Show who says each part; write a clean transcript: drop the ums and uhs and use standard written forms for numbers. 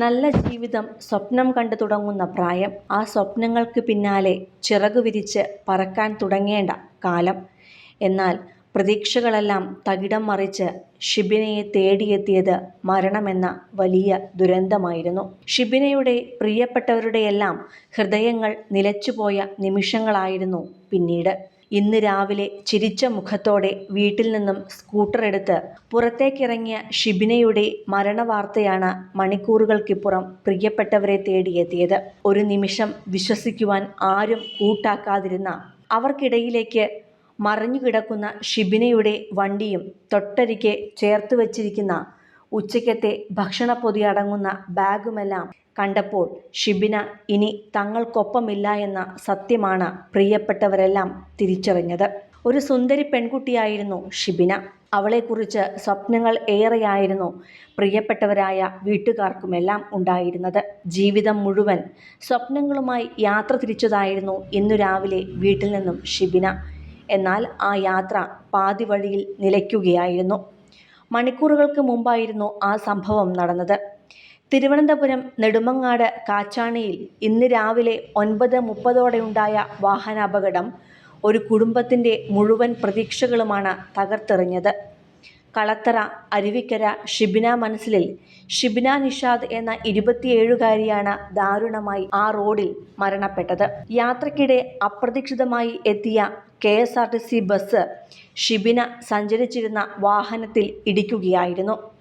Speaker 1: നല്ല ജീവിതം സ്വപ്നം കണ്ടു തുടങ്ങുന്ന പ്രായം, ആ സ്വപ്നങ്ങൾക്ക് പിന്നാലെ ചിറകു വിരിച്ച് പറക്കാൻ തുടങ്ങേണ്ട കാലം. എന്നാൽ പ്രതീക്ഷകളെല്ലാം തകിടം മറിച്ച് ഷിബിനയെ തേടിയെത്തിയത് മരണമെന്ന വലിയ ദുരന്തമായിരുന്നു. ഷിബിനയുടെ പ്രിയപ്പെട്ടവരുടെയെല്ലാം ഹൃദയങ്ങൾ നിലച്ചുപോയ നിമിഷങ്ങളായിരുന്നു പിന്നീട്. ഇന്ന് രാവിലെ ചിരിച്ച മുഖത്തോടെ വീട്ടിൽ നിന്നും സ്കൂട്ടറെടുത്ത് പുറത്തേക്കിറങ്ങിയ ഷിബിനയുടെ മരണവാർത്തയാണ് മണിക്കൂറുകൾക്കിപ്പുറം പ്രിയപ്പെട്ടവരെ തേടിയെത്തിയത്. ഒരു നിമിഷം വിശ്വസിക്കുവാൻ ആരും കൂട്ടാക്കാതിരുന്ന അവർക്കിടയിലേക്ക് മറഞ്ഞുകിടക്കുന്ന ഷിബിനയുടെ വണ്ടിയും തൊട്ടരികെ ചേർത്ത് വച്ചിരിക്കുന്ന ഉച്ചയ്ക്കത്തെ ഭക്ഷണപ്പൊതി അടങ്ങുന്ന ബാഗുമെല്ലാം കണ്ടപ്പോൾ ഷിബിന ഇനി തങ്ങൾക്കൊപ്പമില്ല എന്ന സത്യമാണ് പ്രിയപ്പെട്ടവരെല്ലാം തിരിച്ചറിഞ്ഞത്. ഒരു സുന്ദരി പെൺകുട്ടിയായിരുന്നു ഷിബിന. അവളെക്കുറിച്ച് സ്വപ്നങ്ങൾ ഏറെയായിരുന്നു പ്രിയപ്പെട്ടവരായ വീട്ടുകാർക്കുമെല്ലാം ഉണ്ടായിരുന്നത്. ജീവിതം മുഴുവൻ സ്വപ്നങ്ങളുമായി യാത്ര തിരിച്ചതായിരുന്നു ഇന്നു രാവിലെ വീട്ടിൽ നിന്നും ഷിബിന. എന്നാൽ ആ യാത്ര പാതി വഴിയിൽ നിലയ്ക്കുകയായിരുന്നു. മണിക്കൂറുകൾക്ക് മുമ്പായിരുന്നു ആ സംഭവം നടന്നത്. തിരുവനന്തപുരം നെടുമങ്ങാട് കാച്ചാണിയിൽ ഇന്ന് രാവിലെ 9:30 വാഹനാപകടം ഒരു കുടുംബത്തിൻ്റെ മുഴുവൻ പ്രതീക്ഷകളുമാണ് തകർത്തെറിഞ്ഞത്. കളത്തറ അരുവിക്കര ഷിബിന മനസ്സിലിൽ ഷിബിന നിഷാദ് എന്ന 27-കാരിയാണ് ദാരുണമായി ആ റോഡിൽ മരണപ്പെട്ടത്. യാത്രക്കിടെ അപ്രതീക്ഷിതമായി എത്തിയ KSRTC ബസ് ഷിബിന സഞ്ചരിച്ചിരുന്ന വാഹനത്തിൽ ഇടിക്കുകയായിരുന്നു.